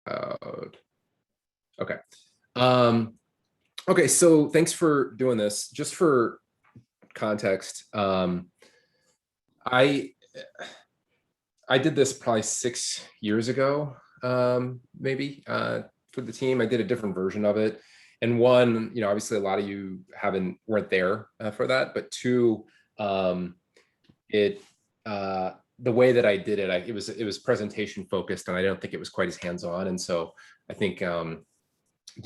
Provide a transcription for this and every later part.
Okay. Okay, so thanks for doing this. Just for context, I I did this probably 6 years ago, maybe, for the team. I did a different version of it. And one, obviously a lot of you weren't there for that, but two, it the way that I did it, it was presentation focused, and I don't think it was quite as hands-on. And so I think the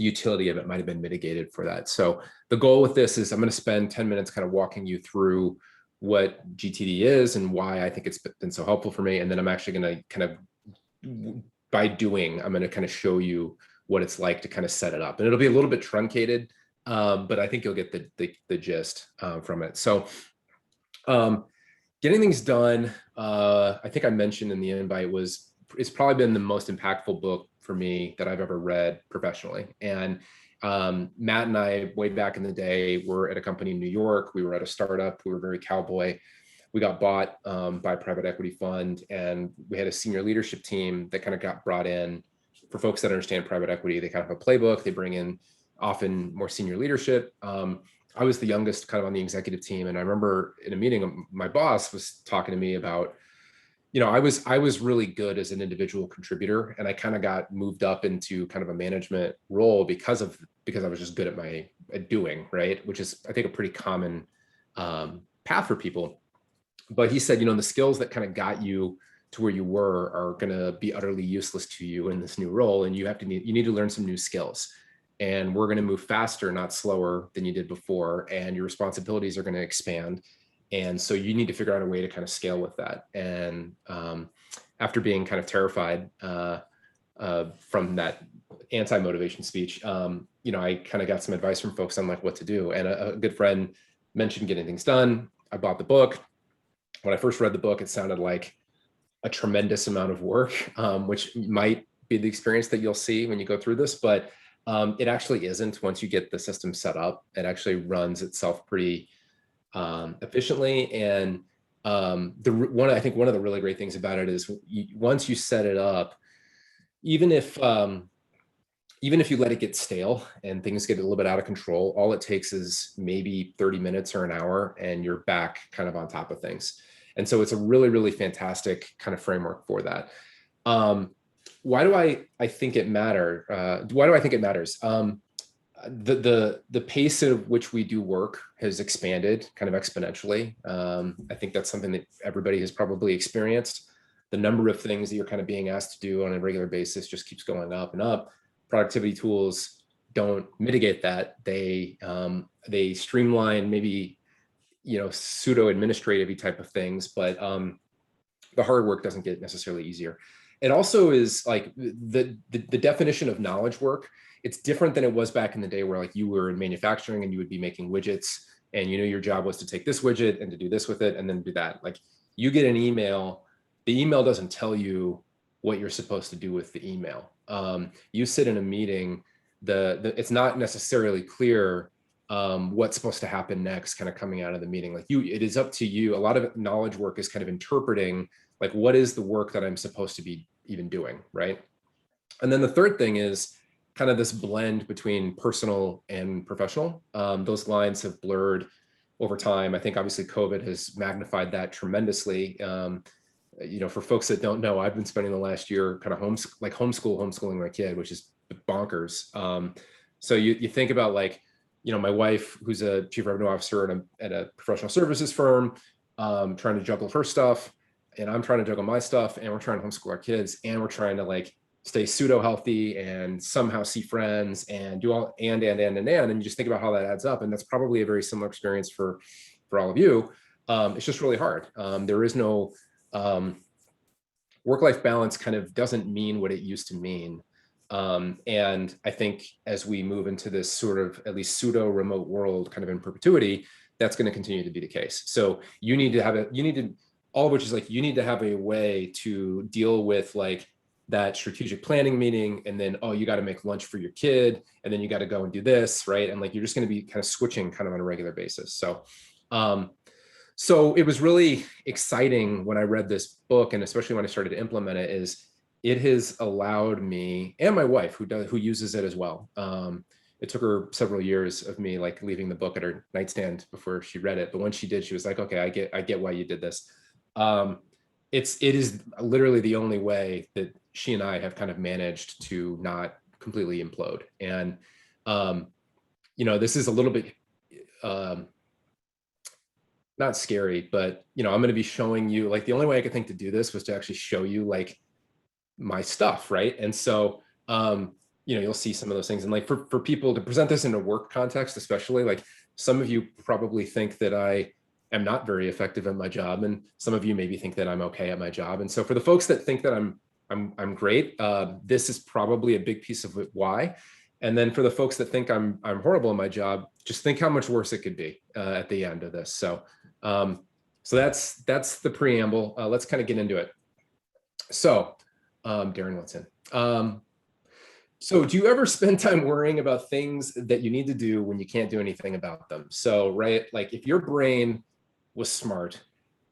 utility of it might have been mitigated for that. So the goal with this is I'm going to spend 10 minutes kind of walking you through what GTD is and why I think it's been so helpful for me. And then I'm actually going to kind of, I'm going to kind of show you what it's like to kind of set it up. And it'll be a little bit truncated, but I think you'll get the gist from it. So getting things done, I think I mentioned in the invite, it's probably been the most impactful book for me that I've ever read professionally. And Matt and I, way back in the day, were at a company in New York. We were at a startup. We were very cowboy. We got bought by a private equity fund, and we had a senior leadership team that kind of got brought in. For folks that understand private equity, they kind of have a playbook. They bring in often more senior leadership. I was the youngest kind of on the executive team. And I remember in a meeting, my boss was talking to me about, I was really good as an individual contributor, and I kind of got moved up into kind of a management role because I was just good at doing, right? Which is, I think, a pretty common path for people. But he said, the skills that kind of got you to where you were are going to be utterly useless to you in this new role. And you need to learn some new skills. And we're going to move faster, not slower than you did before. And your responsibilities are going to expand. And so you need to figure out a way to kind of scale with that. And after being kind of terrified from that anti-motivation speech, I kind of got some advice from folks on like what to do. And a good friend mentioned getting things done. I bought the book. When I first read the book, it sounded like a tremendous amount of work, which might be the experience that you'll see when you go through this, but it actually isn't. Once you get the system set up, it actually runs itself pretty efficiently. And I think one of the really great things about it is once you set it up, even if you let it get stale and things get a little bit out of control, all it takes is maybe 30 minutes or an hour, and you're back kind of on top of things. And so it's a really, really fantastic kind of framework for that. Why do I think it matters? The pace at which we do work has expanded kind of exponentially. I think that's something that everybody has probably experienced. The number of things that you're kind of being asked to do on a regular basis just keeps going up and up. Productivity tools don't mitigate that. They streamline maybe pseudo administrative type of things, but the hard work doesn't get necessarily easier. It also is like the definition of knowledge work. It's different than it was back in the day where like you were in manufacturing and you would be making widgets, and your job was to take this widget and to do this with it and then do that. Like you get an email, the email doesn't tell you what you're supposed to do with the email. You sit in a meeting, it's not necessarily clear what's supposed to happen next kind of coming out of the meeting. Like it is up to you. A lot of knowledge work is kind of interpreting like what is the work that I'm supposed to be even doing, right? And then the third thing is kind of this blend between personal and professional. Those lines have blurred over time. I think obviously COVID has magnified that tremendously. For folks that don't know, I've been spending the last year kind of homeschooling my kid, which is bonkers. So you think about like, my wife, who's a chief revenue officer at a professional services firm, trying to juggle her stuff, and I'm trying to juggle my stuff, and we're trying to homeschool our kids, and we're trying to like stay pseudo healthy and somehow see friends and do all and you just think about how that adds up. And that's probably a very similar experience for all of you. It's just really hard. There is no work-life balance kind of doesn't mean what it used to mean. And I think as we move into this sort of at least pseudo remote world kind of in perpetuity, that's going to continue to be the case. So you need to have all of which is like, you need to have a way to deal with like that strategic planning meeting, and then, oh, you got to make lunch for your kid, and then you got to go and do this, right? And like, you're just going to be kind of switching kind of on a regular basis. So, so it was really exciting when I read this book, and especially when I started to implement it, is it has allowed me, and my wife who uses it as well. It took her several years of me like leaving the book at her nightstand before she read it. But when she did, she was like, okay, I get why you did this. It is literally the only way that she and I have kind of managed to not completely implode. And, this is a little bit, not scary, but, I'm going to be showing you, like, the only way I could think to do this was to actually show you like my stuff. Right. And so, you'll see some of those things. And like for people to present this in a work context, especially, like, some of you probably think that I am not very effective at my job. And some of you maybe think that I'm okay at my job. And so for the folks that think that I'm great, this is probably a big piece of why. And then for the folks that think I'm horrible at my job, just think how much worse it could be at the end of this. So that's the preamble. Let's kind of get into it. So Darren, what's in? So do you ever spend time worrying about things that you need to do when you can't do anything about them? So, right, like if your brain was smart,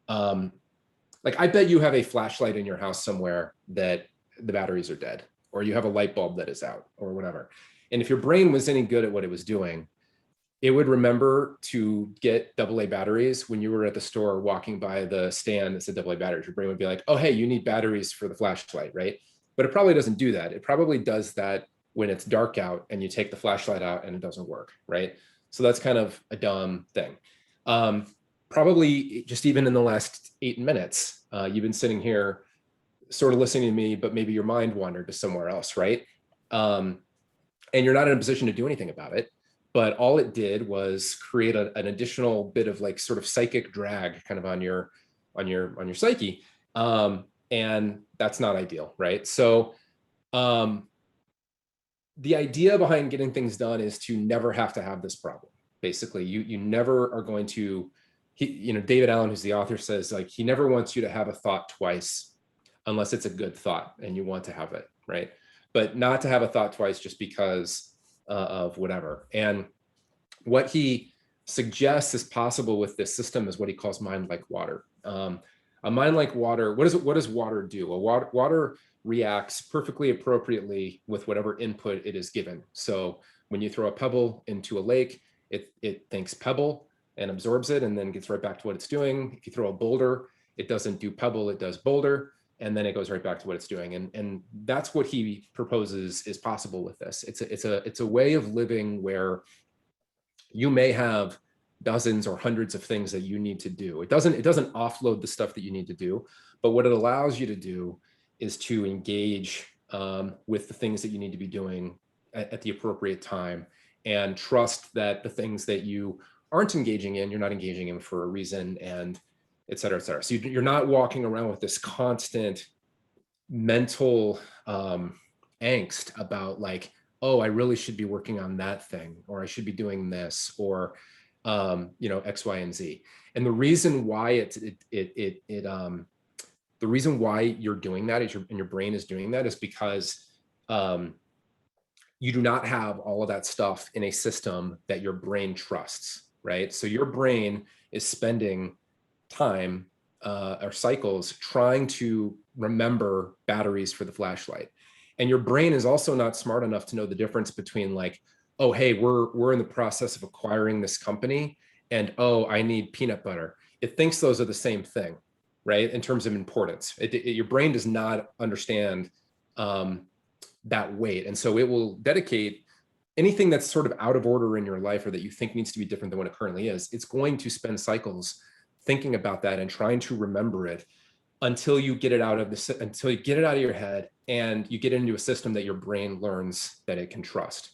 like I bet you have a flashlight in your house somewhere that the batteries are dead, or you have a light bulb that is out, or whatever. And if your brain was any good at what it was doing, it would remember to get AA batteries when you were at the store walking by the stand that said AA batteries. Your brain would be like, oh, hey, you need batteries for the flashlight, right? But it probably doesn't do that. It probably does that when it's dark out and you take the flashlight out and it doesn't work, right? So that's kind of a dumb thing. Probably just even in the last 8 minutes, you've been sitting here sort of listening to me, but maybe your mind wandered to somewhere else, right? And you're not in a position to do anything about it. But all it did was create an additional bit of like sort of psychic drag kind of on your psyche. And that's not ideal, right? So the idea behind getting things done is to never have to have this problem. Basically, you never are going to, David Allen, who's the author, says like he never wants you to have a thought twice unless it's a good thought and you want to have it, right? But not to have a thought twice just because of whatever. And what he suggests is possible with this system is what he calls mind like water. A mind like water, what does water do? Well, water reacts perfectly appropriately with whatever input it is given. So when you throw a pebble into a lake, it thinks pebble and absorbs it and then gets right back to what it's doing. If you throw a boulder, it doesn't do pebble, it does boulder, and then it goes right back to what it's doing. And that's what he proposes is possible with this. It's a way of living where you may have dozens or hundreds of things that you need to do. It doesn't offload the stuff that you need to do, but what it allows you to do is to engage with the things that you need to be doing at the appropriate time, and trust that the things that you aren't engaging in, you're not engaging in for a reason, and et cetera, et cetera. So you're not walking around with this constant mental angst about like, oh, I really should be working on that thing, or I should be doing this, or X, Y, and Z. And the reason why the reason why you're doing that is your brain is doing that is because you do not have all of that stuff in a system that your brain trusts, right? So your brain is spending time or cycles trying to remember batteries for the flashlight. And your brain is also not smart enough to know the difference between like, oh, hey, we're in the process of acquiring this company, and oh, I need peanut butter. It thinks those are the same thing, right? In terms of importance, your brain does not understand that weight. And so it will dedicate anything that's sort of out of order in your life or that you think needs to be different than what it currently is. It's going to spend cycles thinking about that and trying to remember it until you get it out of your head and you get into a system that your brain learns that it can trust.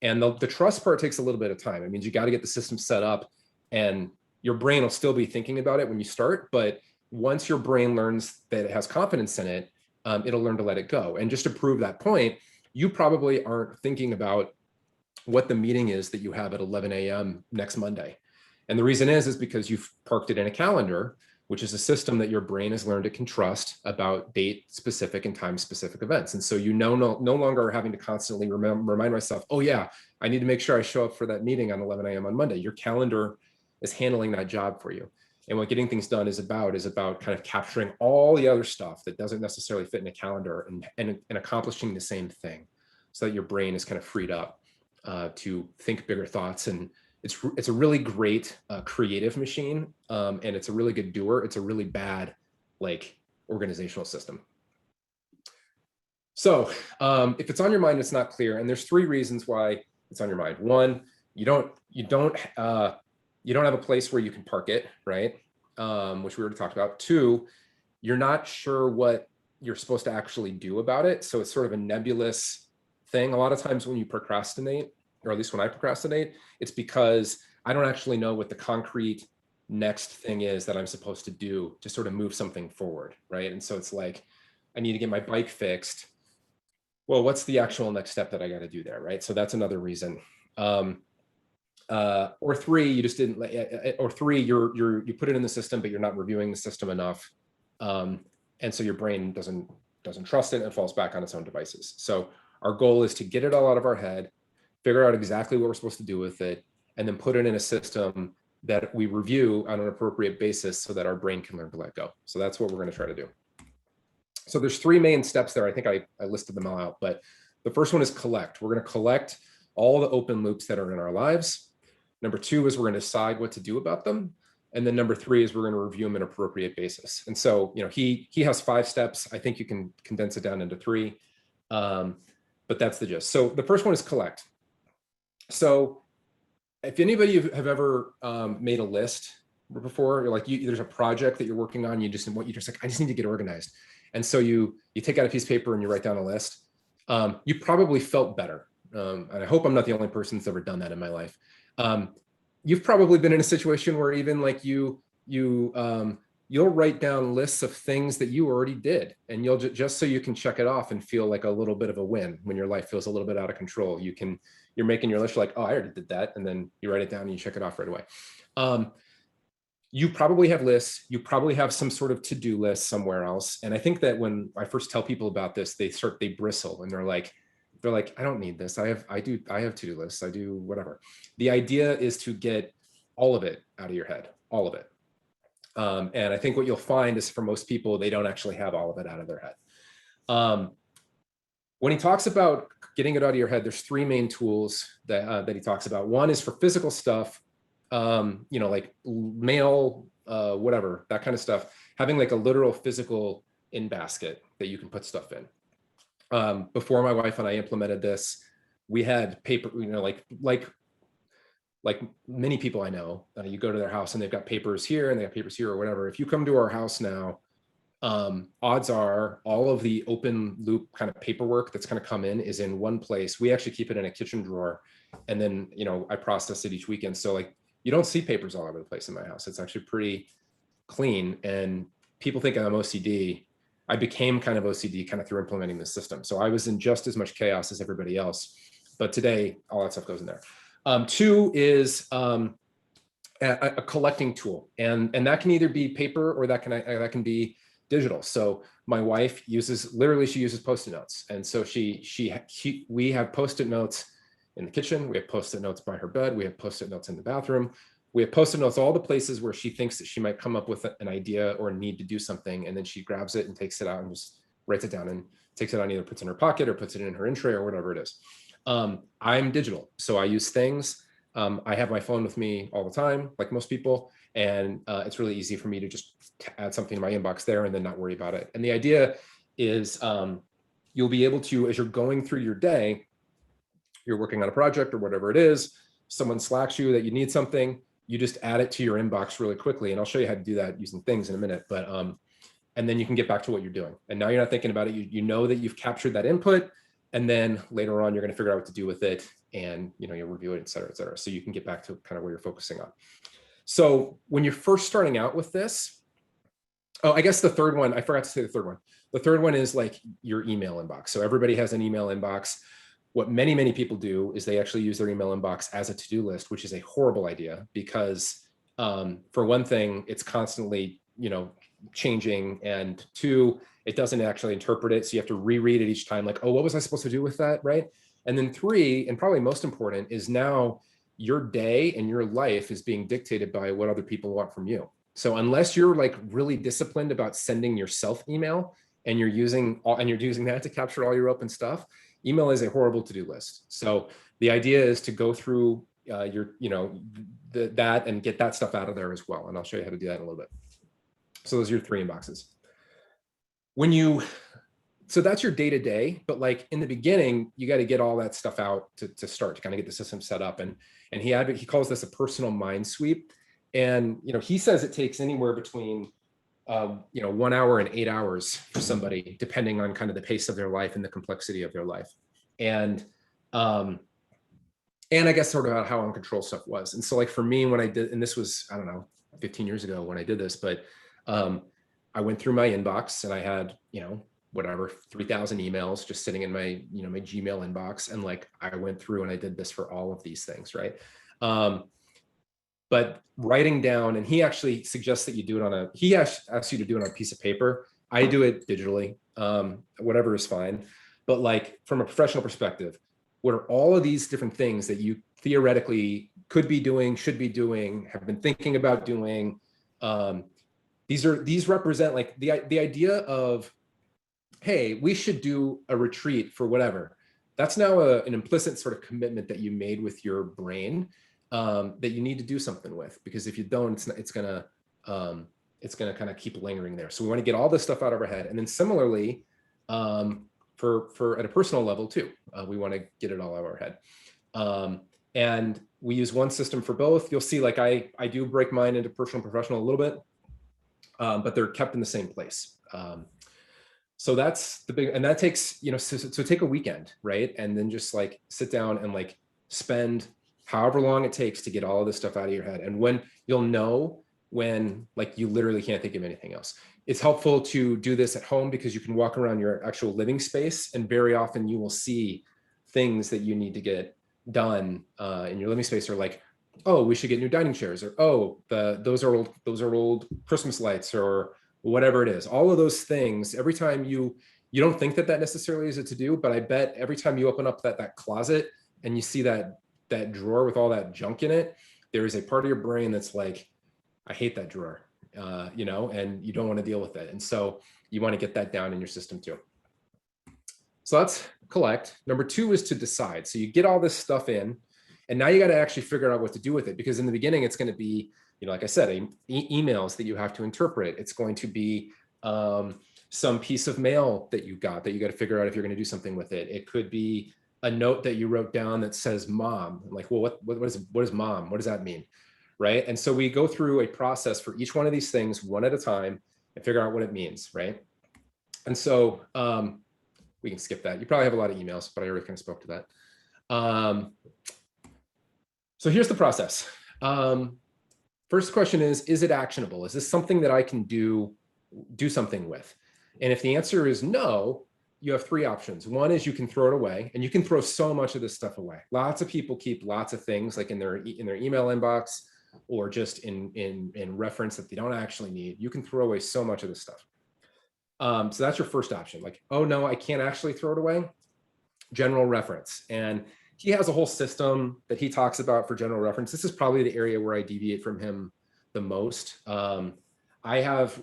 And the trust part takes a little bit of time. It means you got to get the system set up, and your brain will still be thinking about it when you start. But once your brain learns that it has confidence in it, it'll learn to let it go. And just to prove that point, you probably aren't thinking about what the meeting is that you have at 11 a.m. next Monday. And the reason is because you've parked it in a calendar, which is a system that your brain has learned it can trust about date-specific and time-specific events. And so you no longer are having to constantly remind myself, oh yeah, I need to make sure I show up for that meeting on 11 a.m. on Monday. Your calendar is handling that job for you. And what getting things done is about kind of capturing all the other stuff that doesn't necessarily fit in a calendar and accomplishing the same thing, so that your brain is kind of freed up to think bigger thoughts. And it's a really great creative machine, and it's a really good doer. It's a really bad like organizational system. So if it's on your mind, it's not clear, and there's 3 reasons why it's on your mind. One, you don't have a place where you can park it, right? Which we already talked about. 2, you're not sure what you're supposed to actually do about it, so it's sort of a nebulous thing. A lot of times when you procrastinate, or at least when I procrastinate, it's because I don't actually know what the concrete next thing is that I'm supposed to do to sort of move something forward, right? And so it's like, I need to get my bike fixed. Well, what's the actual next step that I got to do there, right? So that's another reason. Or 3, you just didn't, or 3, you put it in the system, but you're not reviewing the system enough, and so your brain doesn't trust it and falls back on its own devices. So our goal is to get it all out of our head, figure out exactly what we're supposed to do with it, and then put it in a system that we review on an appropriate basis so that our brain can learn to let go. So that's what we're going to try to do. So there's 3 main steps there. I think I listed them all out, but the first one is collect. We're going to collect all the open loops that are in our lives. Number 2 is we're going to decide what to do about them. And then number 3 is we're going to review them on an appropriate basis. And so, he has 5 steps. I think you can condense it down into 3, but that's the gist. So the first one is collect. So if anybody have ever made a list before, you're like, there's a project that you're working on, you're just like, I just need to get organized. And so you take out a piece of paper and you write down a list. You probably felt better. And I hope I'm not the only person that's ever done that in my life. You've probably been in a situation where even like you'll write down lists of things that you already did, and you'll just so you can check it off and feel like a little bit of a win when your life feels a little bit out of control. You're making your list, you're like, oh, I already did that, and then you write it down and you check it off right away. You probably have lists. You probably have some sort of to-do list somewhere else. And I think that when I first tell people about this, they bristle and they're like, I don't need this. I have to-do lists. I do whatever. The idea is to get all of it out of your head, all of it. And I think what you'll find is for most people, they don't actually have all of it out of their head. When he talks about getting it out of your head, there's 3 main tools that he talks about. One is for physical stuff, like mail, whatever, that kind of stuff, having like a literal physical in basket that you can put stuff in. Before my wife and I implemented this, we had paper, like many people I know, you go to their house and they've got papers here and they have papers here or whatever. If you come to our house now, odds are all of the open loop kind of paperwork that's going to come in is in one place. We actually keep it in a kitchen drawer, and then, I process it each weekend. So like, you don't see papers all over the place in my house. It's actually pretty clean, and people think I'm OCD. I became kind of OCD kind of through implementing this system. So I was in just as much chaos as everybody else, but today all that stuff goes in there. 2 is a collecting tool, and that can either be paper or that can be digital. So my wife she uses Post-it notes, and so we have Post-it notes in the kitchen. We have Post-it notes by her bed. We have Post-it notes in the bathroom. We have Post-it notes all the places where she thinks that she might come up with an idea or a need to do something, and then she grabs it and takes it out and just writes it down and takes it out and either puts it in her pocket or puts it in her in tray or whatever it is. I'm digital, so I use things. I have my phone with me all the time, like most people, and it's really easy for me to just add something to my inbox there and then not worry about it. And the idea is you'll be able to, as you're going through your day, you're working on a project or whatever it is, someone Slacks you that you need something, you just add it to your inbox really quickly. And I'll show you how to do that using things in a minute, but and then you can get back to what you're doing. And now you're not thinking about it. You know that you've captured that input, and then later on, you're going to figure out what to do with it, and you'll review it, et cetera, et cetera. So you can get back to kind of where you're focusing on. So when you're first starting out with this, I guess the third one, I forgot to say the third one. The third one is like your email inbox. So everybody has an email inbox. What many, many people do is they actually use their email inbox as a to-do list, which is a horrible idea because for one thing, it's constantly, changing, and 2, it doesn't actually interpret it. So you have to reread it each time, like, oh, what was I supposed to do with that, right? And then 3, and probably most important, is now your day and your life is being dictated by what other people want from you. So unless you're like really disciplined about sending yourself email and you're using that to capture all your open stuff, email is a horrible to-do list. So the idea is to go through that and get that stuff out of there as well. And I'll show you how to do that in a little bit. So those are your 3 inboxes. So that's your day-to-day, but like in the beginning, you got to get all that stuff out to start to kind of get the system set up. And he calls this a personal mind sweep. And he says it takes anywhere between 1 hour and 8 hours for somebody, depending on kind of the pace of their life and the complexity of their life. And I guess sort of how uncontrolled stuff was. And so like for me, when I did, and this was, I don't know, 15 years ago when I did this, but I went through my inbox and I had, whatever, 3,000 emails just sitting in my, my Gmail inbox. And like, I went through and I did this for all of these things, right? But writing down, and he actually suggests that you do it he asks you to do it on a piece of paper. I do it digitally, whatever is fine. But like from a professional perspective, what are all of these different things that you theoretically could be doing, should be doing, have been thinking about doing? These represent like the idea of, hey, we should do a retreat for whatever. That's now an implicit sort of commitment that you made with your brain that you need to do something with, because if you don't, it's gonna kind of keep lingering there. So we want to get all this stuff out of our head, and then similarly, for at a personal level too, we want to get it all out of our head. And we use one system for both. You'll see, like I do break mine into personal and professional a little bit, but they're kept in the same place. So that's the big, and that takes, so take a weekend, right? And then just like sit down and like spend however long it takes to get all of this stuff out of your head. And when you'll know when like you literally can't think of anything else. It's helpful to do this at home because you can walk around your actual living space, and very often you will see things that you need to get done in your living space, or like, oh, we should get new dining chairs, or oh, those are old Christmas lights, or whatever it is. All of those things, every time you don't think that necessarily is a to-do, but I bet every time you open up that closet and you see that drawer with all that junk in it, there is a part of your brain that's like, I hate that drawer, and you don't want to deal with it. And so you want to get that down in your system too. So that's collect. Number 2 is to decide. So you get all this stuff in, and now you got to actually figure out what to do with it, because in the beginning, it's going to be, like I said, emails that you have to interpret. It's going to be some piece of mail that you got to figure out if you're going to do something with it. It could be a note that you wrote down that says mom. Like, well, what is mom? What does that mean? Right. And so we go through a process for each one of these things one at a time and figure out what it means. Right. And so we can skip that. You probably have a lot of emails, but I already kind of spoke to that. So here's the process. First question is it actionable? Is this something that I can do something with? And if the answer is no, you have 3 options. One is you can throw it away, and you can throw so much of this stuff away. Lots of people keep lots of things like in their email inbox, or just in reference that they don't actually need. You can throw away so much of this stuff. So that's your first option. Like, oh no, I can't actually throw it away. General reference. And he has a whole system that he talks about for general reference. This is probably the area where I deviate from him the most. I have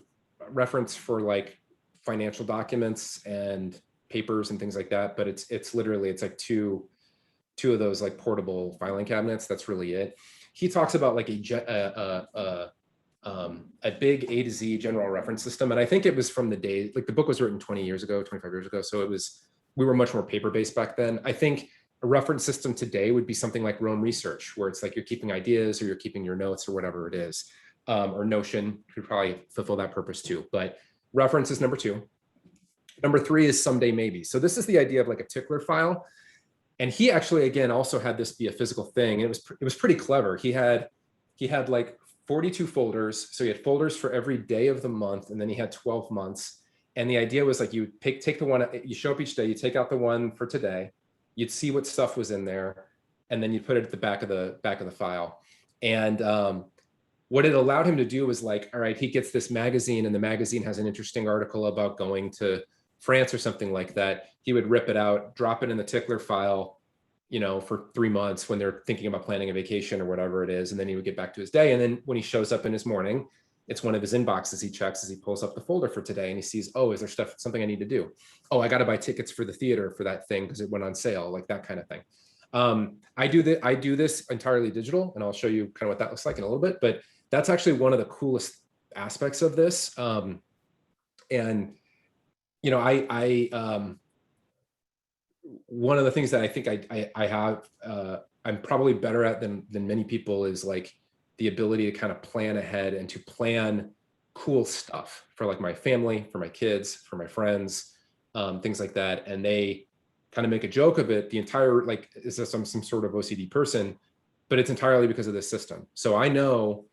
reference for like financial documents and papers and things like that, but it's literally like two of those like portable filing cabinets. That's really it. He talks about like a big A to Z general reference system, and I think it was from the day, like the book was written 20 years ago, 25 years ago, so we were much more paper-based back then. I think a reference system today would be something like Rome Research, where it's like you're keeping ideas or you're keeping your notes or whatever it is, or Notion could probably fulfill that purpose too. But reference is number 2. Number 3 is someday maybe. So this is the idea of like a tickler file. And he actually, again, also had this be a physical thing. And it was pretty clever. He had like 42 folders. So he had folders for every day of the month, and then he had 12 months. And the idea was like you take the one, you show up each day, you take out the one for today, you'd see what stuff was in there, and then you put it at the back of the file. And what it allowed him to do was like, all right, he gets this magazine, and the magazine has an interesting article about going to France or something like that. He would rip it out, drop it in the tickler file, for 3 months when they're thinking about planning a vacation or whatever it is. And then he would get back to his day. And then when he shows up in his morning, It's one of his inboxes he checks as he pulls up the folder for today, and he sees, oh, is there something I need to do? Oh, I got to buy tickets for the theater for that thing because it went on sale, like that kind of thing. I do this entirely digital, and I'll show you kind of what that looks like in a little bit, but that's actually one of the coolest aspects of this. And one of the things that I think I have, I'm probably better at than many people is like the ability to kind of plan ahead and to plan cool stuff for like my family, for my kids, for my friends, things like that. And they kind of make a joke of it. The entire, like, is this some sort of OCD person, but it's entirely because of this system. So I know,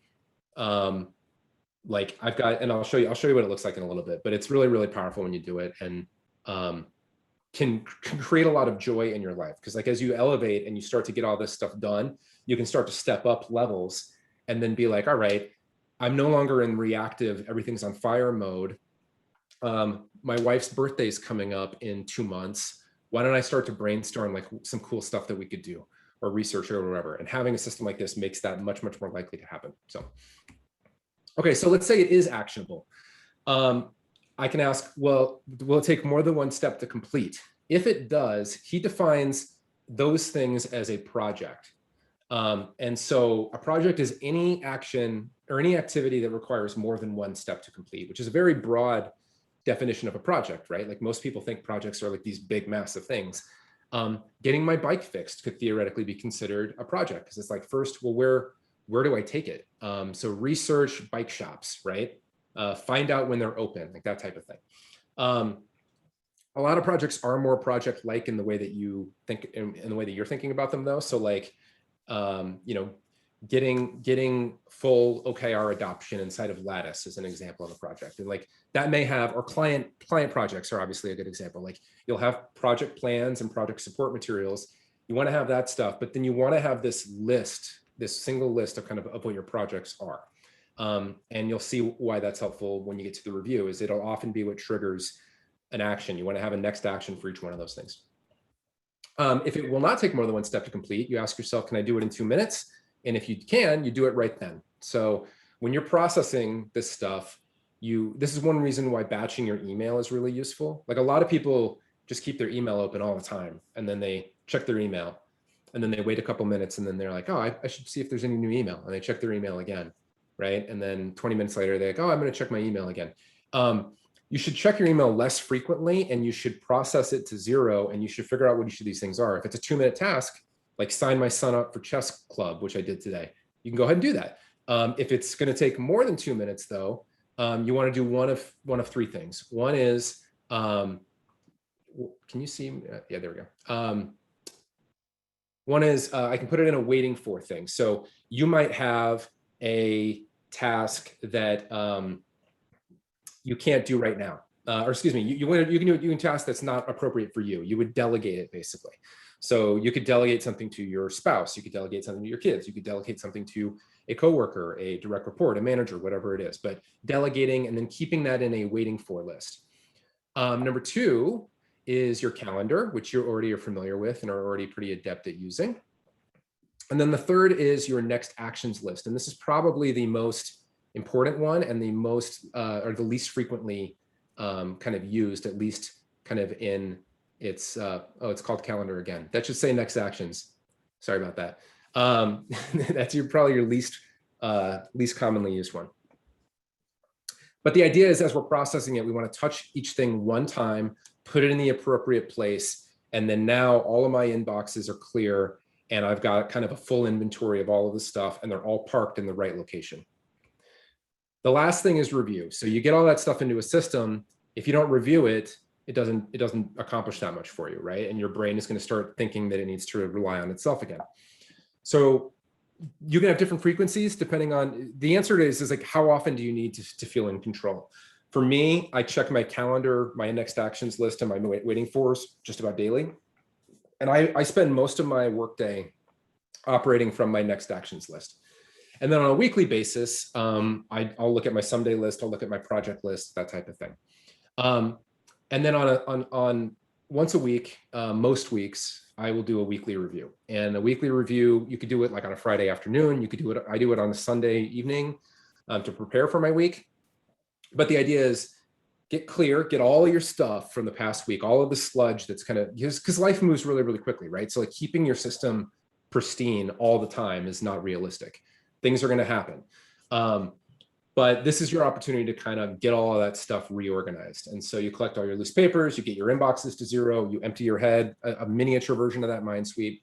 like I've got, and I'll show you what it looks like in a little bit, but it's really, really powerful when you do it, and can create a lot of joy in your life. Because like as you elevate and you start to get all this stuff done, you can start to step up levels and then be like, all right, I'm no longer in reactive, everything's on fire mode. My wife's birthday is coming up in 2 months. Why don't I start to brainstorm like some cool stuff that we could do or research or whatever? And having a system like this makes that much, much more likely to happen. So, okay, so let's say it is actionable. I can ask, well, will it take more than one step to complete? If it does, he defines those things as a project. And so a project is any action or any activity that requires more than one step to complete, which is a very broad definition of a project, right? Like most people think projects are like these big, massive things. Getting my bike fixed could theoretically be considered a project, because it's like, first, well, where do I take it? So research bike shops, right? Find out when they're open, like that type of thing. A lot of projects are more project-like in the way that you think, in the way that you're thinking about them, though. So like, getting full OKR adoption inside of Lattice is an example of a project. And like that may have, or client projects are obviously a good example. Like you'll have project plans and project support materials. You want to have that stuff, but then you want to have this list, this single list of kind of what your projects are. And you'll see why that's helpful when you get to the review, is it'll often be what triggers an action. You want to have a next action for each one of those things. If it will not take more than one step to complete, you ask yourself, can I do it in 2 minutes? And if you can, you do it right then. So when you're processing this stuff, this is one reason why batching your email is really useful. Like a lot of people just keep their email open all the time, and then they check their email, and then they wait a couple minutes, and then they're like, oh, I should see if there's any new email. And they check their email again, right? And then 20 minutes later, they're like, oh, I'm going to check my email again. You should check your email less frequently, and you should process it to 0, and you should figure out what each of these things are. If it's a 2-minute task, like sign my son up for chess club, which I did today, you can go ahead and do that. If it's going to take more than 2 minutes, though, you want to do one of 3 things. One is, can you see? Yeah, there we go. One is I can put it in a waiting for thing. So you might have a task that you can't do right now, or excuse me, you can do a task that's not appropriate for you. You would delegate it basically. So you could delegate something to your spouse. You could delegate something to your kids. You could delegate something to a coworker, a direct report, a manager, whatever it is. But delegating and then keeping that in a waiting for list. Number 2 is your calendar, which you already are familiar with and are already pretty adept at using. And then the 3rd is your next actions list. And this is probably the most important one and the most, or the least frequently kind of used, at least kind of in its, it's called calendar again. That should say next actions. Sorry about that. That's probably your least commonly used one. But the idea is, as we're processing it, we want to touch each thing one time, put it in the appropriate place, and then now all of my inboxes are clear, and I've got kind of a full inventory of all of the stuff, and they're all parked in the right location. The last thing is review. So you get all that stuff into a system. If you don't review it, it doesn't accomplish that much for you, right? And your brain is going to start thinking that it needs to rely on itself again. So you can have different frequencies depending on, the answer is like, how often do you need to feel in control? For me, I check my calendar, my next actions list, and my waiting fors just about daily. And I spend most of my workday operating from my next actions list. And then on a weekly basis, I'll look at my someday list, I'll look at my project list, that type of thing. And then on once a week, most weeks, I will do a weekly review. And a weekly review, you could do it like on a Friday afternoon, you could do it, I do it on a Sunday evening. to prepare for my week. But the idea is get clear, get all your stuff from the past week, all of the sludge that's kind of, because life moves really, really quickly, right? So like keeping your system pristine all the time is not realistic. Things are going to happen. But this is your opportunity to kind of get all of that stuff reorganized. And so you collect all your loose papers, you get your inboxes to zero, you empty your head, a miniature version of that mind sweep.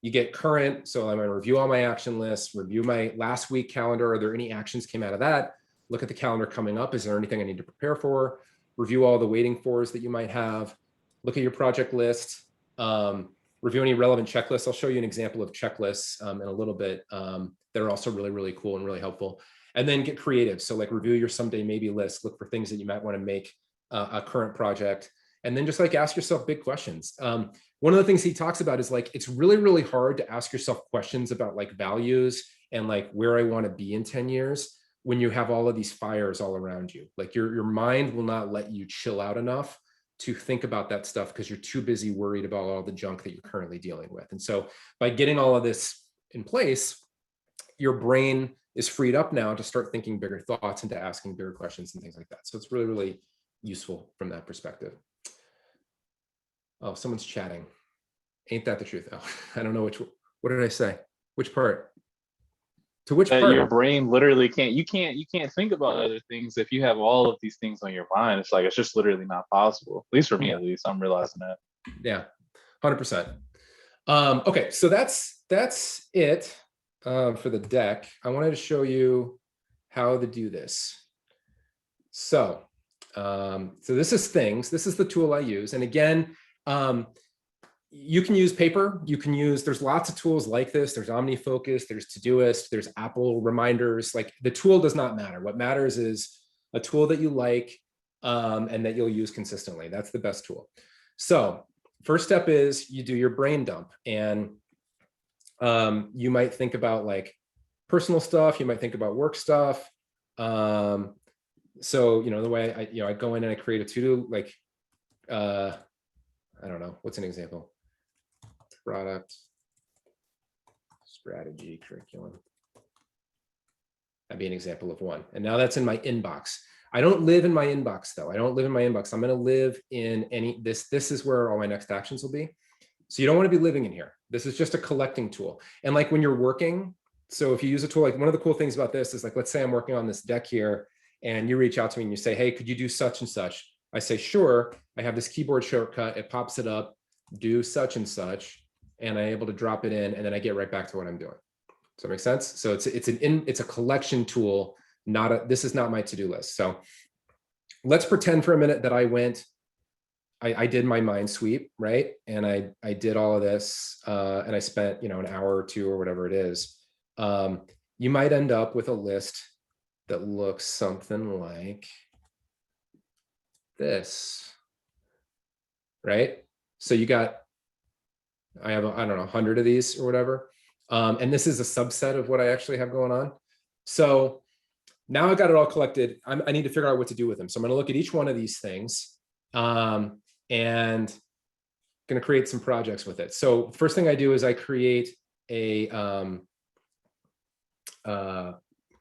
You get current. So I'm going to review all my action lists, review my last week calendar. Are there any actions came out of that? Look at the calendar coming up. Is there anything I need to prepare for? Review all the waiting fors that you might have. Look at your project list. Review any relevant checklists. I'll show you an example of checklists in a little bit that are also really, really cool and really helpful. And then get creative. So like review your someday maybe list. Look for things that you might want to make a current project. And then just like ask yourself big questions. One of the things he talks about is like, it's really, really hard to ask yourself questions about like values and like where I want to be in 10 years when you have all of these fires all around you. Like your mind will not let you chill out enough to think about that stuff because you're too busy worried about all the junk that you're currently dealing with. And so by getting all of this in place, your brain is freed up now to start thinking bigger thoughts and to asking bigger questions and things like that. So it's really, really useful from that perspective. Oh, someone's chatting. Ain't that the truth? Oh, I don't know what did I say? Which part? To which part? Your brain literally you can't think about other things if you have all of these things on your mind. It's like, it's just literally not possible. At least for me, at least, I'm realizing that. Yeah, 100%. Okay, so that's it for the deck. I wanted to show you how to do this. So, so this is things. This is the tool I use. And again, you can use paper. You can use, there's lots of tools like this. There's OmniFocus, there's Todoist, there's Apple reminders. Like the tool does not matter. What matters is a tool that you like and that you'll use consistently. That's the best tool. So first step is you do your brain dump, and you might think about like personal stuff. You might think about work stuff. So, the way I go in and I create a to-do, like, I don't know, what's an example? Product, strategy, curriculum. That'd be an example of one. And now that's in my inbox. I don't live in my inbox though. I don't live in my inbox. I'm going to live in this is where all my next actions will be. So you don't want to be living in here. This is just a collecting tool. And like when you're working, so if you use a tool, like one of the cool things about this is like, let's say I'm working on this deck here and you reach out to me and you say, hey, could you do such and such? I say, sure. I have this keyboard shortcut. It pops it up, do such and such, and I'm able to drop it in, and then I get right back to what I'm doing. Does that make sense? So it's a collection tool. This is not my to-do list. So let's pretend for a minute that I did my mind sweep, right? And I did all of this, and I spent an hour or two or whatever it is. You might end up with a list that looks something like this, right? So I have, I don't know, 100 of these or whatever. And this is a subset of what I actually have going on. So now I got it all collected. I need to figure out what to do with them. So I'm going to look at each one of these things and going to create some projects with it. So first thing I do is I create a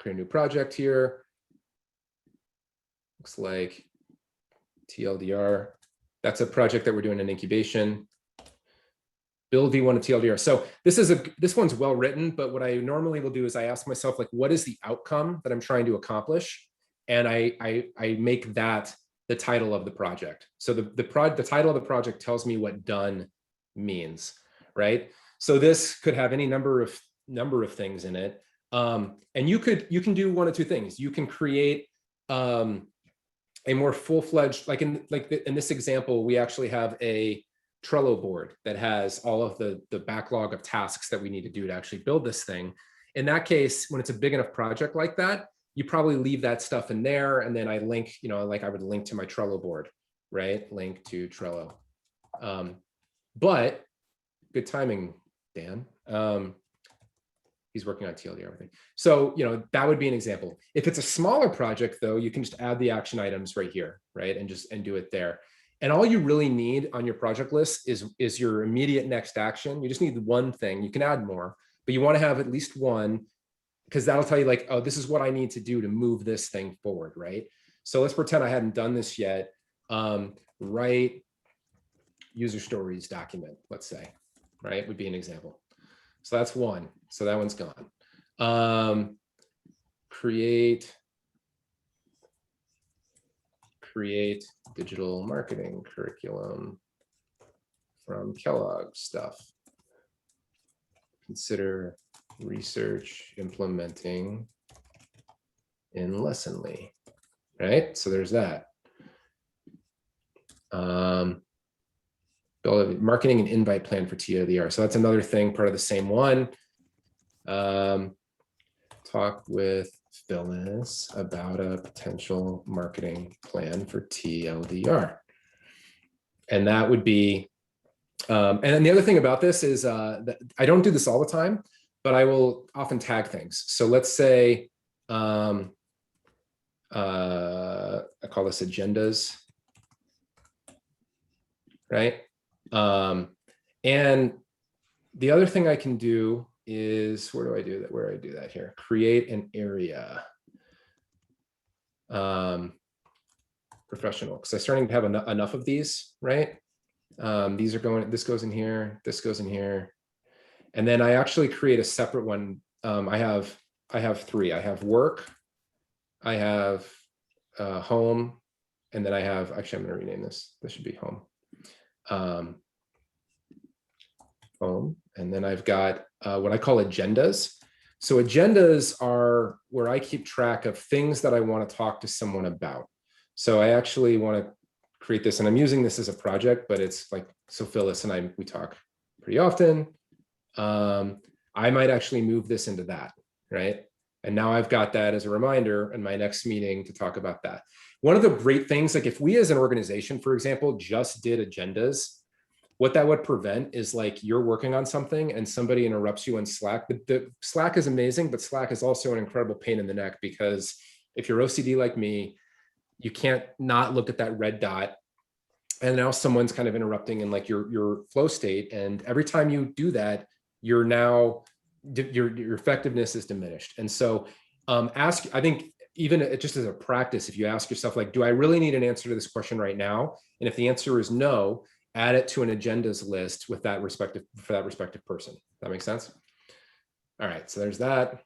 new project here. Looks like TLDR. That's a project that we're doing in incubation. Build V1 of TLDR. So this one's well written, but what I normally will do is I ask myself, like, what is the outcome that I'm trying to accomplish? And I make that the title of the project. So the title of the project tells me what done means, right? So this could have any number of things in it. And you can do one of two things. You can create a more full-fledged, like in this example, we actually have a Trello board that has all of the backlog of tasks that we need to do to actually build this thing. In that case, when it's a big enough project like that, you probably leave that stuff in there, and then I link, like I would link to my Trello board, right? Link to Trello. But good timing, Dan. He's working on TLD everything. So, that would be an example. If it's a smaller project though, you can just add the action items right here, right? And do it there. And all you really need on your project list is your immediate next action. You just need one thing. You can add more, but you want to have at least one because that'll tell you like, oh, this is what I need to do to move this thing forward, right? So let's pretend I hadn't done this yet. Write user stories document, let's say, right? Would be an example. So that's one. So that one's gone. Create digital marketing curriculum from Kellogg stuff. Consider research implementing in Lessonly, right? So there's that. Build a marketing and invite plan for TLDR. So that's another thing, part of the same one. Talk with Phyllis about a potential marketing plan for TLDR. And that would be, and then the other thing about this is that I don't do this all the time, but I will often tag things. So let's say, I call this agendas, right? And the other thing I can do is, where do I do that? Where do I do that here? Create an area. Professional, because I'm starting to have enough of these, right? These are going, this goes in here, this goes in here. And then I actually create a separate one. I have three. I have work, I have home, and then I have, actually I'm gonna rename this. This should be home. Home, and then I've got what I call agendas. So agendas are where I keep track of things that I want to talk to someone about. So I actually want to create this, and I'm using this as a project, but it's like, so Phyllis and we talk pretty often. I might actually move this into that, right? And now I've got that as a reminder in my next meeting to talk about that. One of the great things, like if we as an organization, for example, just did agendas, what that would prevent is like you're working on something and somebody interrupts you in Slack. The Slack is amazing, but Slack is also an incredible pain in the neck, because if you're OCD like me, you can't not look at that red dot. And now someone's kind of interrupting in like your flow state. And every time you do that, you're now, your effectiveness is diminished. And so I think even just as a practice, if you ask yourself, like, do I really need an answer to this question right now? And if the answer is no, add it to an agendas list with that respective, for that respective person. That makes sense? All right, so there's that.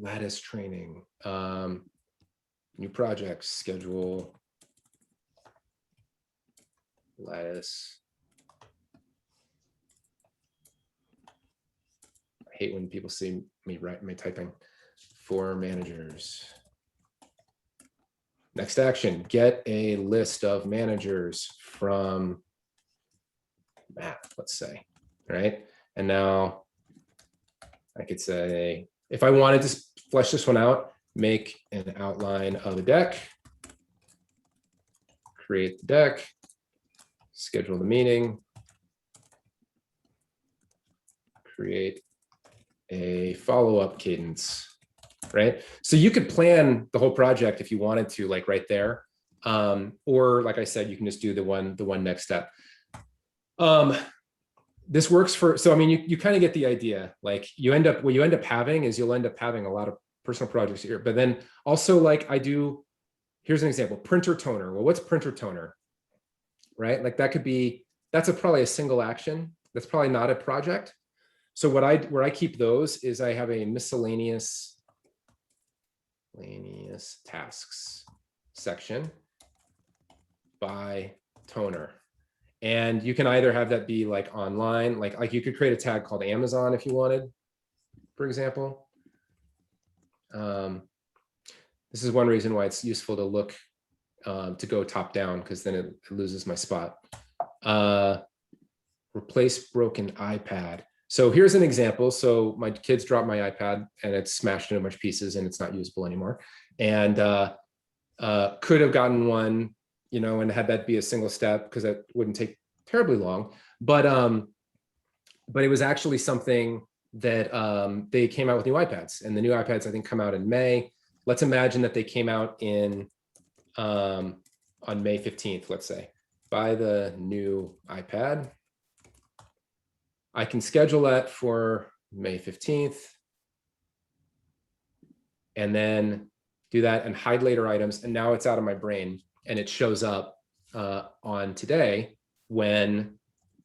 Lattice training, new projects, schedule, Lattice. I hate when people see me write me typing. For managers. Next action, get a list of managers from Matt, let's say, right? And now I could say, if I wanted to flesh this one out, make an outline of a deck, create the deck, schedule the meeting, create a follow-up cadence, right? So you could plan the whole project if you wanted to, like right there. Or like I said, you can just do the one next step. This works for, so I mean, you kind of get the idea. Like what you end up having is you'll end up having a lot of personal projects here, but then also like here's an example, printer toner. Well, what's printer toner, right? Like that could be, probably a single action. That's probably not a project. So where I keep those is I have a miscellaneous tasks section by toner. And you can either have that be like online, like you could create a tag called Amazon if you wanted, for example. This is one reason why it's useful to look, to go top down, because then it loses my spot. Replace broken iPad. So here's an example. So my kids dropped my iPad and it's smashed into a bunch of pieces and it's not usable anymore. And could have gotten one, and had that be a single step, because that wouldn't take terribly long. But it was actually something that they came out with new iPads, and the new iPads I think come out in May. Let's imagine that they came out on May 15th, let's say. Buy the new iPad. I can schedule that for May 15th. and then do that and hide later items. And now it's out of my brain and it shows up on today when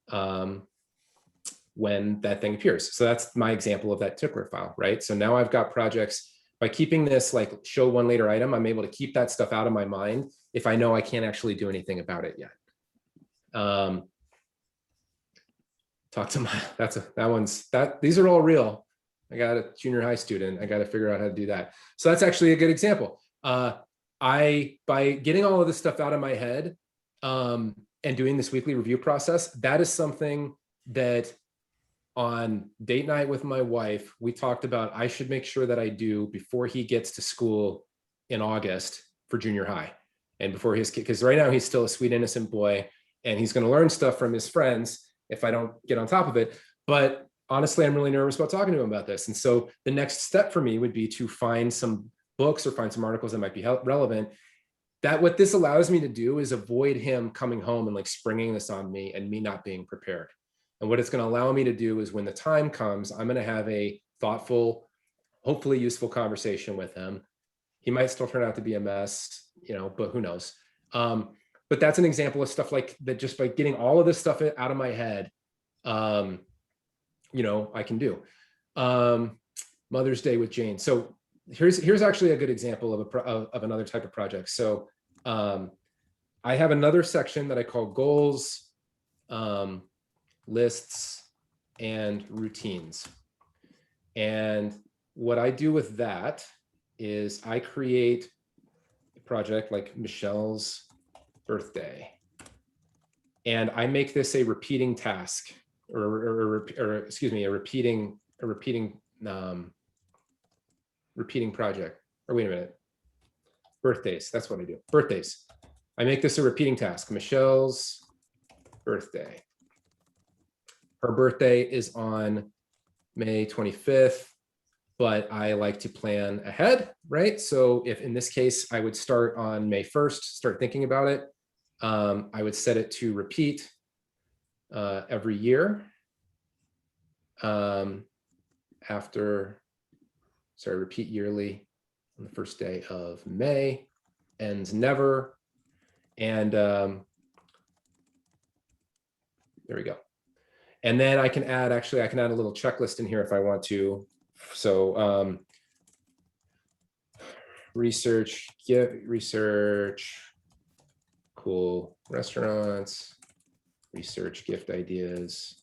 that thing appears. So that's my example of that tickler file, right? So now I've got projects. By keeping this like show one later item, I'm able to keep that stuff out of my mind if I know I can't actually do anything about it yet. Talk to my, these are all real. I got a junior high student. I got to figure out how to do that. So that's actually a good example. By getting all of this stuff out of my head and doing this weekly review process, that is something that on date night with my wife, we talked about I should make sure that I do before he gets to school in August for junior high. And before his kid, because right now he's still a sweet, innocent boy and he's going to learn stuff from his friends if I don't get on top of it. But honestly, I'm really nervous about talking to him about this. And so the next step for me would be to find some books or find some articles that might be relevant. That what this allows me to do is avoid him coming home and like springing this on me and me not being prepared. And what it's going to allow me to do is when the time comes, I'm going to have a thoughtful, hopefully useful conversation with him. He might still turn out to be a mess, but who knows? But that's an example of stuff like that. Just by getting all of this stuff out of my head, I can do. Mother's Day with Jane. So here's actually a good example of another type of project. So I have another section that I call goals, lists, and routines. And what I do with that is I create a project like Michelle's birthday. And I make this a repeating task or excuse me, a repeating project. Or wait a minute. Birthdays, that's what I do. Birthdays. I make this a repeating task. Michelle's birthday. Her birthday is on May 25th, but I like to plan ahead, right? So if in this case, I would start on May 1st, start thinking about it. I would set it to repeat every year repeat yearly on the first day of May, ends never. And there we go. And then I can add a little checklist in here if I want to. So research, cool restaurants, research gift ideas,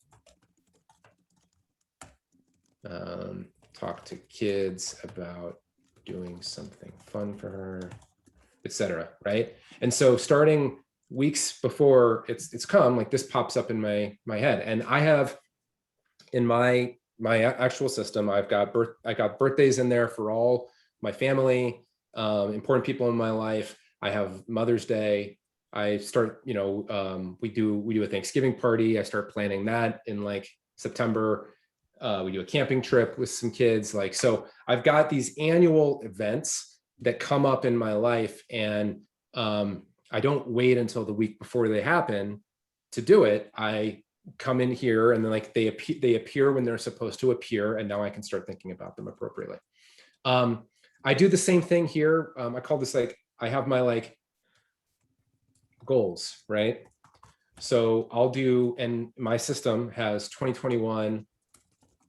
talk to kids about doing something fun for her, etc. Right? And so starting weeks before it's come, like this pops up in my head, and I have in my actual system, I got birthdays in there for all my family, important people in my life. I have Mother's Day. I start, we do a Thanksgiving party. I start planning that in like September. We do a camping trip with some kids. Like, so I've got these annual events that come up in my life, and I don't wait until the week before they happen to do it. I come in here and then like they appear when they're supposed to appear, and now I can start thinking about them appropriately. I do the same thing here. I call this like, I have my like goals, right? So I'll do, and my system has 2021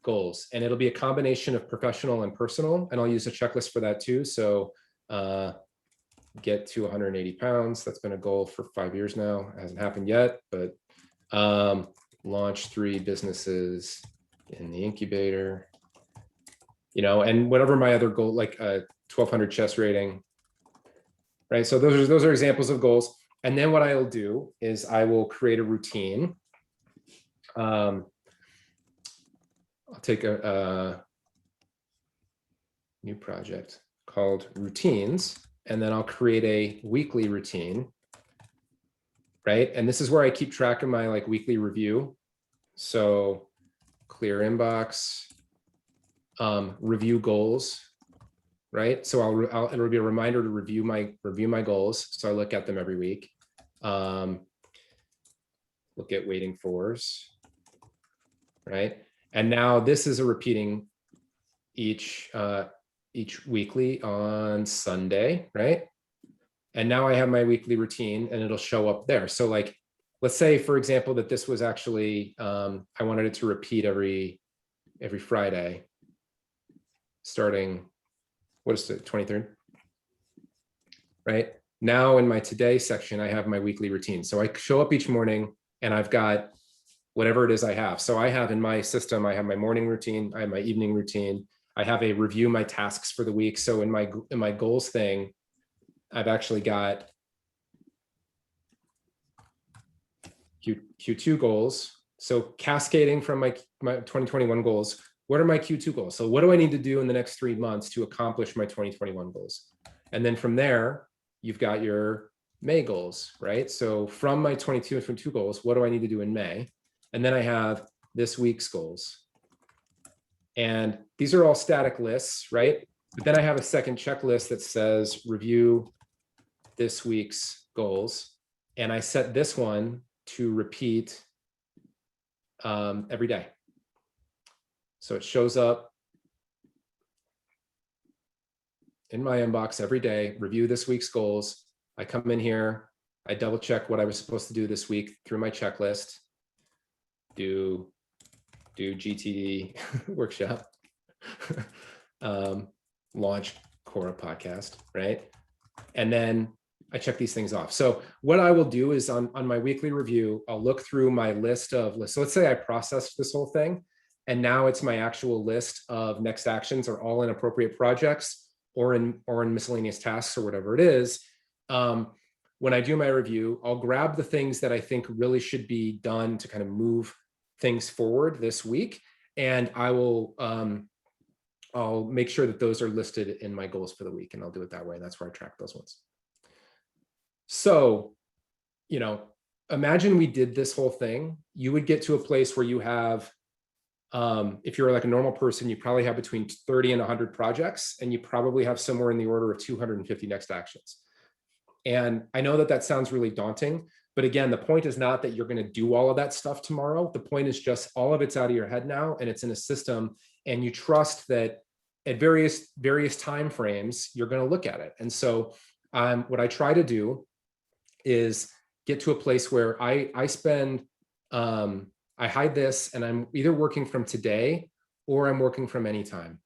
goals, and it'll be a combination of professional and personal, and I'll use a checklist for that too. So get to 180 pounds. That's been a goal for 5 years now. It hasn't happened yet, but launch 3 businesses in the incubator, and whatever my other goal, like a 1200 chess rating, right? So those are examples of goals. And then what I'll do is I will create a routine. I'll take a new project called routines, and then I'll create a weekly routine, right? And this is where I keep track of my like weekly review. So clear inbox, review goals, right? So it'll be a reminder to review my goals. So I look at them every week. Look at waiting fors, right? And now this is a repeating each each weekly on Sunday, right? And now I have my weekly routine and it'll show up there. So like, let's say, for example, that this was actually, I wanted it to repeat every Friday, starting, what is it, 23rd, right? Now in my today section, I have my weekly routine. So I show up each morning and I've got whatever it is I have. So I have in my system, I have my morning routine, I have my evening routine, I have a review my tasks for the week. So in my goals thing, I've actually got Q2 goals. So cascading from my 2021 goals, what are my Q2 goals? So what do I need to do in the next 3 months to accomplish my 2021 goals? And then from there, you've got your May goals, right? So from my 22 goals, what do I need to do in May? And then I have this week's goals. And these are all static lists, right? But then I have a second checklist that says review this week's goals. And I set this one to repeat every day. So it shows up in my inbox every day, review this week's goals. I come in here, I double check what I was supposed to do this week through my checklist, do GTD workshop, launch Quora podcast, right? And then I check these things off. So what I will do is on my weekly review, I'll look through my list of lists. So let's say I processed this whole thing, and now it's my actual list of next actions are all in appropriate projects or in miscellaneous tasks or whatever it is. When I do my review, I'll grab the things that I think really should be done to kind of move things forward this week. And I will, I'll make sure that those are listed in my goals for the week, and I'll do it that way. And that's where I track those ones. So, you know, imagine we did this whole thing. You would get to a place where you have, if you're like a normal person, you probably have between 30 and 100 projects, and you probably have somewhere in the order of 250 next actions. And I know that that sounds really daunting, but again, the point is not that you're going to do all of that stuff tomorrow. The point is just all of it's out of your head now, and it's in a system, and you trust that at various time frames, you're going to look at it. And so what I try to do is get to a place where I spend, I hide this, and I'm either working from today or I'm working from anytime.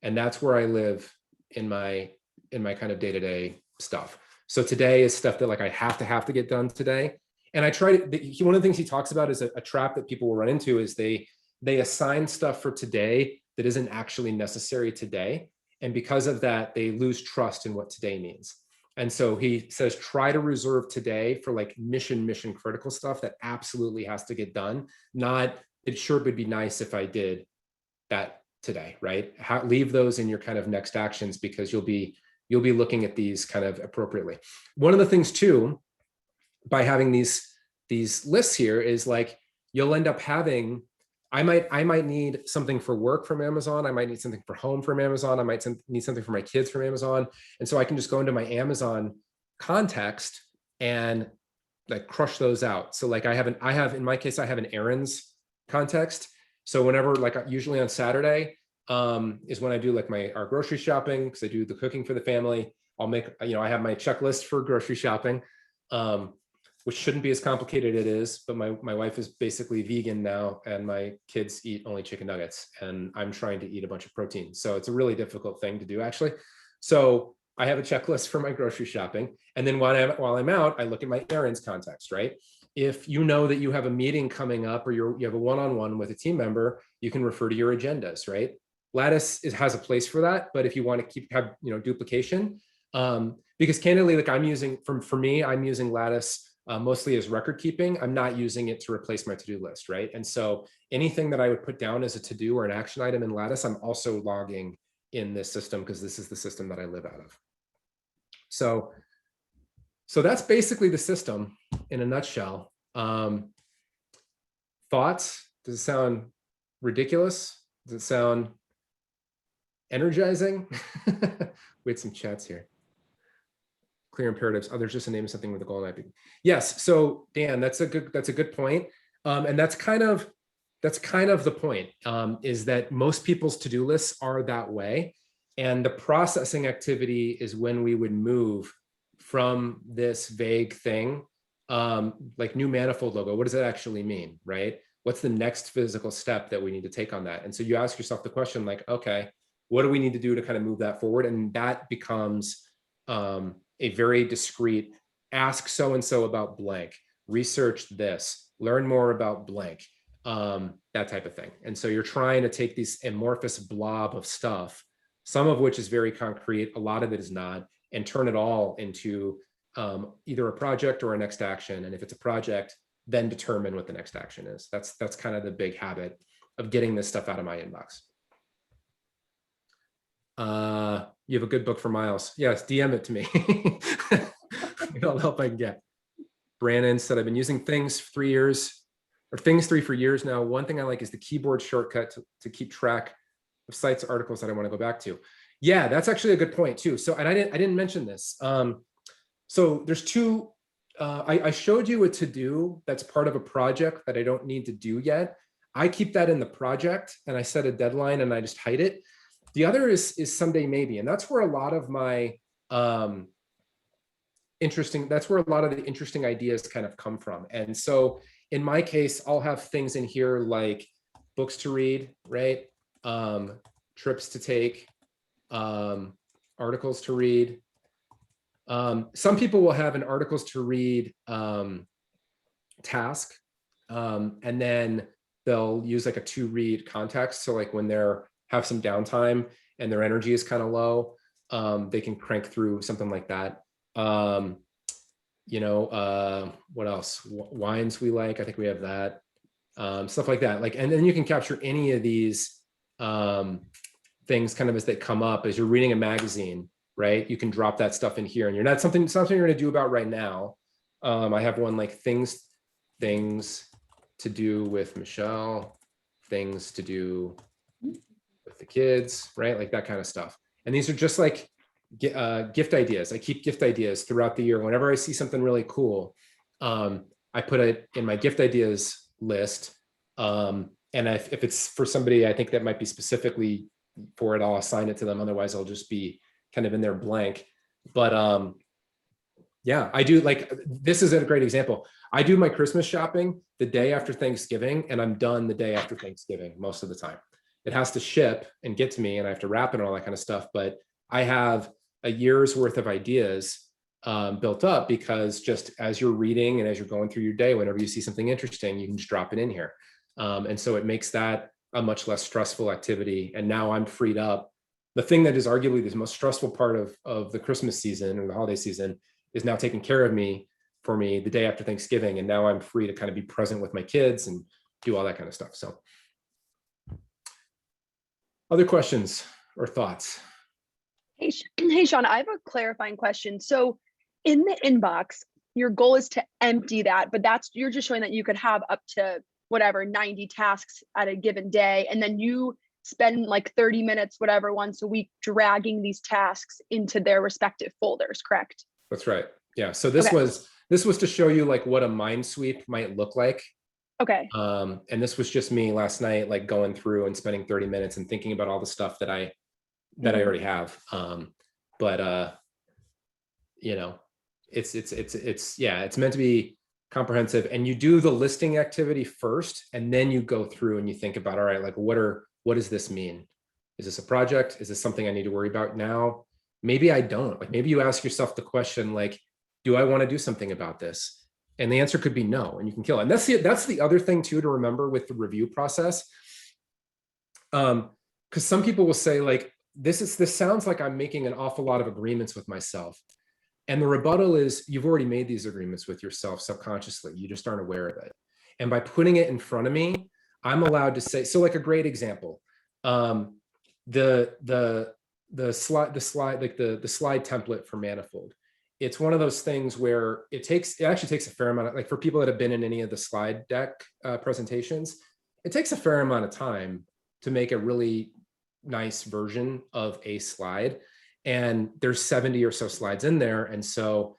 And that's where I live in my kind of day-to-day stuff. So today is stuff that like I have to get done today. And I try to, one of the things he talks about is a trap that people will run into is they assign stuff for today that isn't actually necessary today. And because of that, they lose trust in what today means. And so he says, try to reserve today for like mission critical stuff that absolutely has to get done. Not, it sure would be nice if I did that today, right? Leave those in your kind of next actions, because you'll be looking at these kind of appropriately. One of the things too, by having these lists here is like, you'll end up having, I might need something for work from Amazon. I might need something for home from Amazon. I might need something for my kids from Amazon. And so I can just go into my Amazon context and like crush those out. So like in my case, I have an errands context. So whenever, like usually on Saturday is when I do like our grocery shopping, because I do the cooking for the family. I'll make, I have my checklist for grocery shopping, which shouldn't be as complicated as it is, but my wife is basically vegan now, and my kids eat only chicken nuggets, and I'm trying to eat a bunch of protein. So it's a really difficult thing to do, actually. So I have a checklist for my grocery shopping. And then while I'm out, I look at my errands context, right? If you know that you have a meeting coming up, or you have a one-on-one with a team member, you can refer to your agendas, right? Lattice has a place for that, but if you want to have duplication, because candidly, like I'm using Lattice mostly as record keeping. I'm not using it to replace my to-do list, right? And so anything that I would put down as a to-do or an action item in Lattice, I'm also logging in this system, because this is the system that I live out of. So that's basically the system in a nutshell. Thoughts? Does it sound ridiculous? Does it sound energizing? We had some chats here. Clear imperatives. Oh, there's just a name of something with a goal might be. Yes. So Dan, that's a good point. And that's kind of the point, is that most people's to-do lists are that way. And the processing activity is when we would move from this vague thing, like new Manifold logo. What does that actually mean, right? What's the next physical step that we need to take on that? And so you ask yourself the question like, okay, what do we need to do to kind of move that forward? And that becomes a very discrete, ask so-and-so about blank, research this, learn more about blank, that type of thing. And so you're trying to take these amorphous blob of stuff, some of which is very concrete, a lot of it is not, and turn it all into either a project or a next action. And if it's a project, then determine what the next action is. That's kind of the big habit of getting this stuff out of my inbox. You have a good book for Miles. Yes, DM it to me. All the help I can get. Brandon said, I've been using Things 3 years, or Things 3 for years now. One thing I like is the keyboard shortcut to keep track of sites, articles that I want to go back to. Yeah, that's actually a good point too. So, and I didn't mention this. So there's two, I showed you a to-do that's part of a project that I don't need to do yet. I keep that in the project and I set a deadline and I just hide it. The other is someday maybe, and that's where a lot of my that's where a lot of the interesting ideas kind of come from. And so in my case, I'll have things in here like books to read, right? Trips to take, articles to read. Some people will have an articles to read task, and then they'll use like a to read context. So like when they're have some downtime and their energy is kind of low, they can crank through something like that. What else? Wines we like, I think we have that. Stuff like that. Like, and then you can capture any of these things kind of as they come up as you're reading a magazine, right? You can drop that stuff in here, and you're not something you're going to do about right now. I have one like things to do with Michelle, things to do with the kids, right? Like that kind of stuff. And these are just like gift ideas. I keep gift ideas throughout the year. Whenever I see something really cool, I put it in my gift ideas list. And if it's for somebody I think that might be specifically for it, I'll assign it to them. Otherwise, I'll just be kind of in there blank. But yeah, I do like, this is a great example. I do my Christmas shopping the day after Thanksgiving, and I'm done the day after Thanksgiving most of the time. It has to ship and get to me, and I have to wrap it and all that kind of stuff. But I have a year's worth of ideas built up, because just as you're reading and as you're going through your day, whenever you see something interesting, you can just drop it in here. And so it makes that a much less stressful activity. And now I'm freed up. The thing that is arguably the most stressful part of the Christmas season or the holiday season is now taking care of me for me the day after Thanksgiving. And now I'm free to kind of be present with my kids and do all that kind of stuff. So other questions or thoughts? Hey, Sean, I have a clarifying question. So in the inbox, your goal is to empty that, but you're just showing that you could have up to whatever 90 tasks at a given day, and then you spend like 30 minutes, whatever, once a week dragging these tasks into their respective folders, correct? That's right. Yeah. So this was to show you like what a mind sweep might look like. Okay. And this was just me last night, like going through and spending 30 minutes and thinking about all the stuff that I already have. It's meant to be comprehensive, and you do the listing activity first, and then you go through and you think about, all right, like what does this mean? Is this a project? Is this something I need to worry about now? Maybe I don't. Like maybe you ask yourself the question, like, do I want to do something about this? And the answer could be no, and you can kill it. And that's the other thing too to remember with the review process. Because some people will say like, this sounds like I'm making an awful lot of agreements with myself. And the rebuttal is you've already made these agreements with yourself subconsciously. You just aren't aware of it. And by putting it in front of me, I'm allowed to say, so like a great example, the slide template for Manifold. It's one of those things where it actually takes a fair amount of, like for people that have been in any of the slide deck presentations, it takes a fair amount of time to make a really nice version of a slide. And there's 70 or so slides in there. And so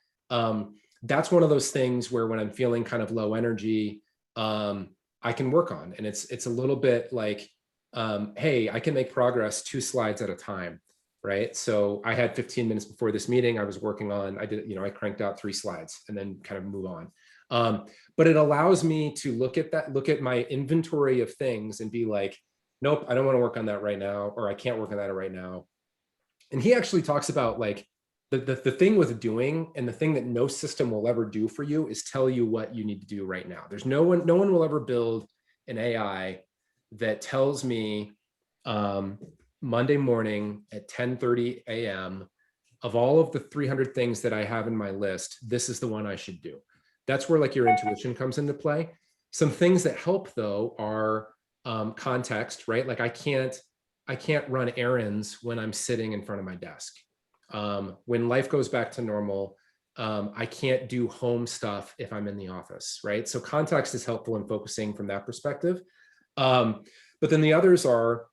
that's one of those things where when I'm feeling kind of low energy, I can work on. And it's a little bit like, hey, I can make progress 2 slides at a time, right? So I had 15 minutes before this meeting, I was working on, I cranked out 3 slides and then kind of move on. But it allows me to look at my inventory of things and be like, nope, I don't want to work on that right now, or I can't work on that right now. And he actually talks about like the thing with doing, and the thing that no system will ever do for you is tell you what you need to do right now. There's no one will ever build an AI that tells me Monday morning at 10:30 a.m. of all of the 300 things that I have in my list, this is the one I should do. That's where like your intuition comes into play. Some things that help though are context, right? Like I can't run errands when I'm sitting in front of my desk. When life goes back to normal, I can't do home stuff if I'm in the office, right? So context is helpful in focusing from that perspective. But then the others are,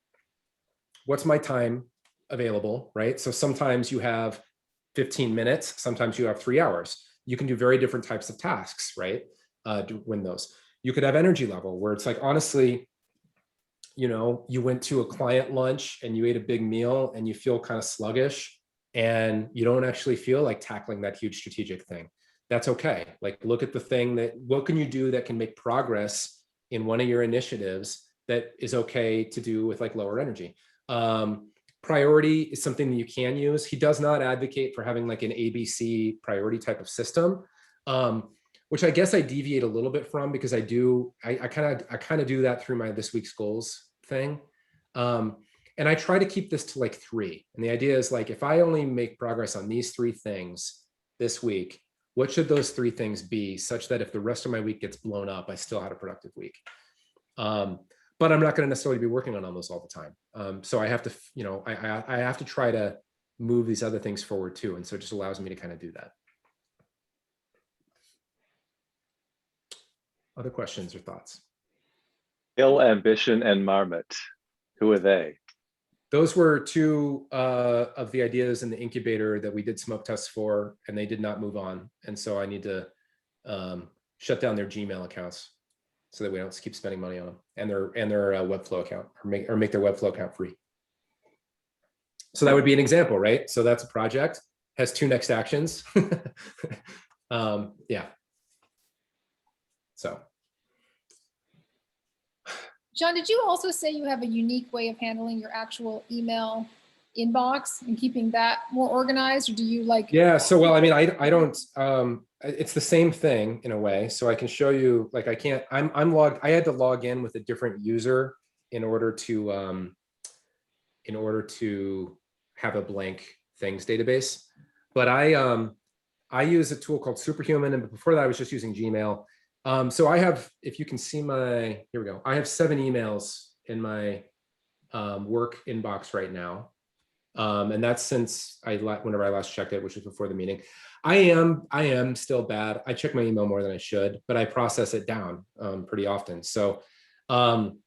what's my time available, right? So sometimes you have 15 minutes, sometimes you have 3 hours. You can do very different types of tasks, right? To win those. You could have energy level where it's like, honestly, you went to a client lunch and you ate a big meal and you feel kind of sluggish and you don't actually feel like tackling that huge strategic thing. That's okay. Like, look at the thing what can you do that can make progress in one of your initiatives that is okay to do with like lower energy. Priority is something that you can use. He does not advocate for having like an ABC priority type of system, which I guess I deviate a little bit from, because I kind of do that through my this week's goals thing. And I try to keep this to like 3. And the idea is like, if I only make progress on these 3 things this week, what should those 3 things be, such that if the rest of my week gets blown up, I still had a productive week. But I'm not going to necessarily be working on those all the time. So I have to, I have to try to move these other things forward too. And so it just allows me to kind of do that. Other questions or thoughts? Ill Ambition and Marmot. Who are they? Those were 2 of the ideas in the incubator that we did smoke tests for, and they did not move on. And so I need to shut down their Gmail accounts so that we don't keep spending money on them, and their Webflow account, or make their Webflow account free. So that would be an example, right? So that's a project, has 2 next actions. Yeah. So. John, did you also say you have a unique way of handling your actual email inbox and keeping that more organized, or do you like? Yeah, so well, I mean, I don't, it's the same thing in a way. So I can show you, like, I'm logged, I had to log in with a different user in order to have a blank things database. But I use a tool called Superhuman, and before that I was just using Gmail. So I have, if you can see here we go. I have 7 emails in my work inbox right now. And that's since whenever I last checked it, which was before the meeting. I am still bad. I check my email more than I should, but I process it down pretty often. So, and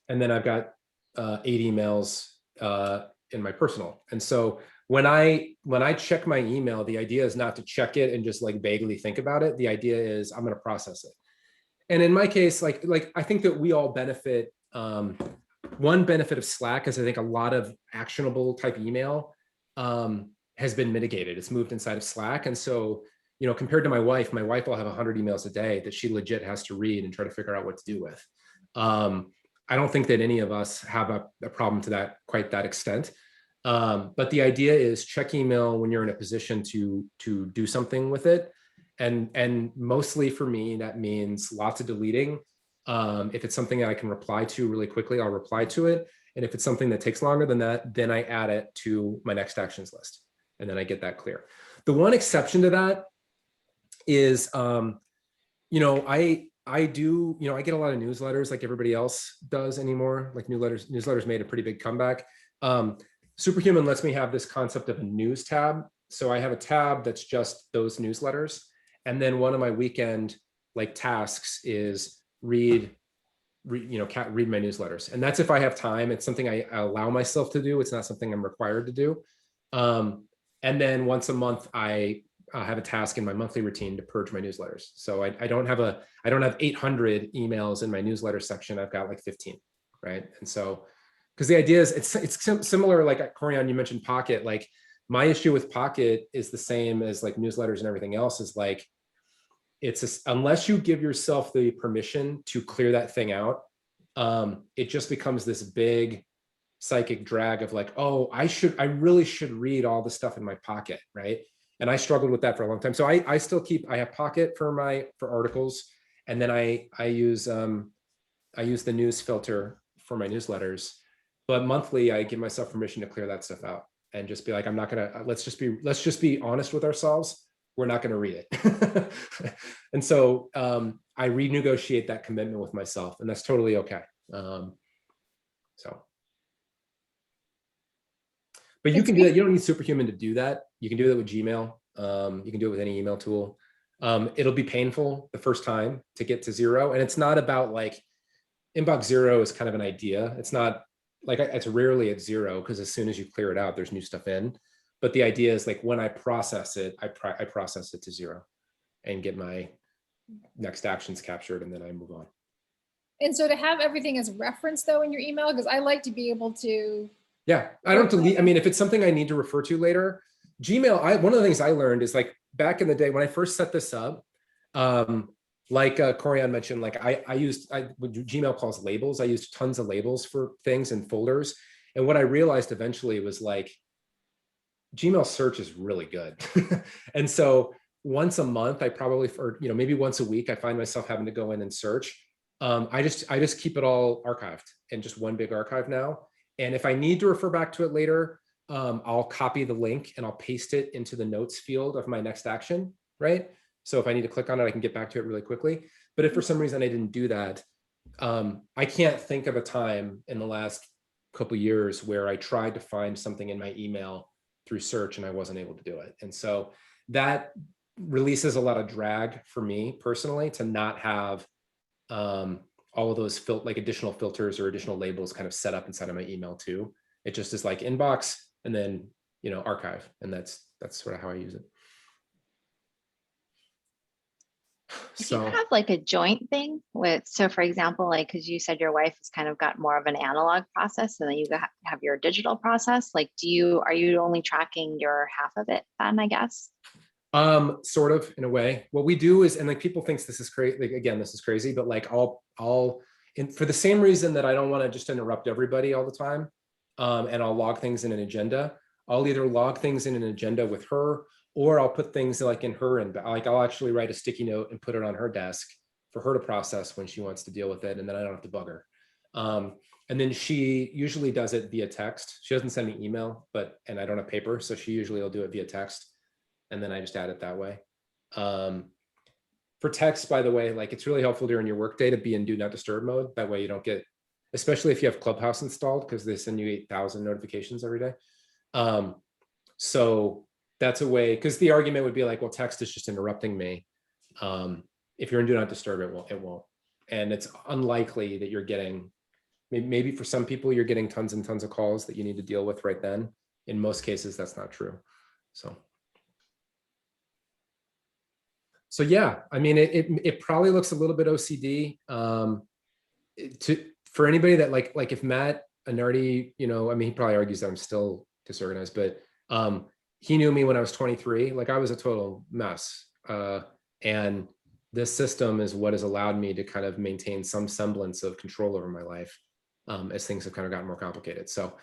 then I've got 8 emails in my personal. And so when I check my email, the idea is not to check it and just like vaguely think about it. The idea is I'm going to process it. And in my case, like I think that we all benefit. One benefit of Slack is I think a lot of actionable type email has been mitigated. It's moved inside of Slack. And so, compared to my wife will have 100 emails a day that she legit has to read and try to figure out what to do with. I don't think that any of us have a problem to quite that extent. But the idea is check email when you're in a position to do something with it. And mostly for me, that means lots of deleting. If it's something that I can reply to really quickly, I'll reply to it. And if it's something that takes longer than that, then I add it to my next actions list. And then I get that clear. The one exception to that is, I do, I get a lot of newsletters like everybody else does anymore. Like newsletters made a pretty big comeback. Superhuman lets me have this concept of a news tab. So I have a tab that's just those newsletters. And then one of my weekend like tasks is read my newsletters. And that's if I have time. It's something I allow myself to do. It's not something I'm required to do. And then once a month, I have a task in my monthly routine to purge my newsletters. So I don't have 800 emails in my newsletter section. I've got like 15, right? And so because the idea is it's similar, like Corian, you mentioned Pocket. Like my issue with Pocket is the same as like newsletters and everything else, is like, unless you give yourself the permission to clear that thing out, it just becomes this big psychic drag of like, oh, I really should read all the stuff in my Pocket, right? And I struggled with that for a long time. So I still I have Pocket for articles, and then I use the news filter for my newsletters. But monthly, I give myself permission to clear that stuff out and just be like, I'm not gonna. Let's just be honest with ourselves. We're not gonna read it. And so I renegotiate that commitment with myself, and that's totally okay. But you can do that. You don't need Superhuman to do that. You can do that with Gmail. You can do it with any email tool. It'll be painful the first time to get to 0. And it's not about like, inbox 0 is kind of an idea. It's not like, it's rarely at 0, because as soon as you clear it out, there's new stuff in. But the idea is like, when I process it, I process it to 0 and get my next actions captured, and then I move on. And so to have everything as reference though in your email, because I like to be able to. Yeah, I don't delete. I mean, if it's something I need to refer to later, Gmail, one of the things I learned is like back in the day when I first set this up, like Corian mentioned, like what Gmail calls labels. I used tons of labels for things and folders. And what I realized eventually was like, Gmail search is really good. And so once a month, or maybe once a week, I find myself having to go in and search. I just keep it all archived in just one big archive now. And if I need to refer back to it later, I'll copy the link and I'll paste it into the notes field of my next action, right? So if I need to click on it, I can get back to it really quickly. But if for some reason I didn't do that, I can't think of a time in the last couple of years where I tried to find something in my email through search and I wasn't able to do it. And so that releases a lot of drag for me personally, to not have all of those like additional filters or additional labels kind of set up inside of my email too. It just is like inbox and then, archive. And that's sort of how I use it. Do you have like a joint thing so for example, like, cause you said your wife has kind of got more of an analog process, and then you have your digital process. Like, are you only tracking your half of it then, I guess? Sort of, in a way. What we do is, and like people thinks this is crazy, like, again, this is crazy, but like for the same reason that I don't want to just interrupt everybody all the time, and I'll log things in an agenda. I'll either log things in an agenda with her, or I'll put things like in her, and like I'll actually write a sticky note and put it on her desk for her to process when she wants to deal with it, and then I don't have to bug her. And then she usually does it via text. She doesn't send me email, and I don't have paper, so she usually will do it via text. And then I just add it that way. For text, by the way, like it's really helpful during your workday to be in do not disturb mode. That way you don't get, especially if you have Clubhouse installed, because they send you 8,000 notifications every day. So that's a way, because the argument would be like, well, text is just interrupting me. If you're in do not disturb, it won't. And it's unlikely that you're getting, maybe for some people, you're getting tons and tons of calls that you need to deal with right then. In most cases, that's not true. So yeah, I mean, it probably looks a little bit OCD. For anybody that like if Matt Anardi, I mean, he probably argues that I'm still disorganized, but he knew me when I was 23. Like I was a total mess, and this system is what has allowed me to kind of maintain some semblance of control over my life as things have kind of gotten more complicated. So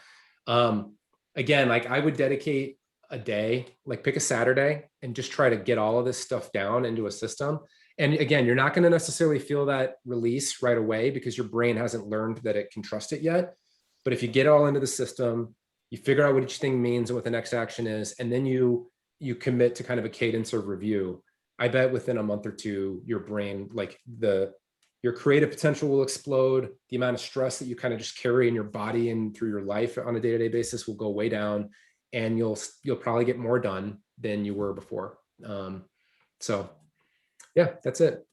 again, like I would dedicate a day, like pick a Saturday and just try to get all of this stuff down into a system. And again, you're not going to necessarily feel that release right away because your brain hasn't learned that it can trust it yet. But if you get all into the system, you figure out what each thing means and what the next action is, and then you commit to kind of a cadence of review, I bet within a month or two, your brain, like your creative potential will explode. The amount of stress that you kind of just carry in your body and through your life on a day-to-day basis will go way down. And you'll probably get more done than you were before. So yeah, that's it.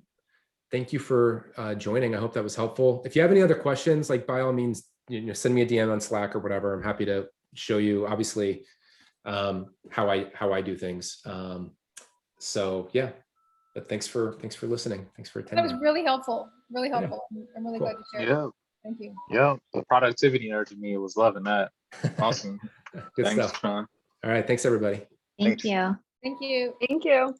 Thank you for joining. I hope that was helpful. If you have any other questions, like by all means, send me a DM on Slack or whatever. I'm happy to show you, obviously, how I do things. So yeah, but thanks for listening. Thanks for attending. That was really helpful. Really helpful. Yeah. I'm really glad to share. Yeah. Thank you. Yeah, the productivity nerd to me was loving that. Awesome. Good Thanks, stuff. Sean. All right. Thanks, everybody. Thank Thanks. you. Thank you. Thank you.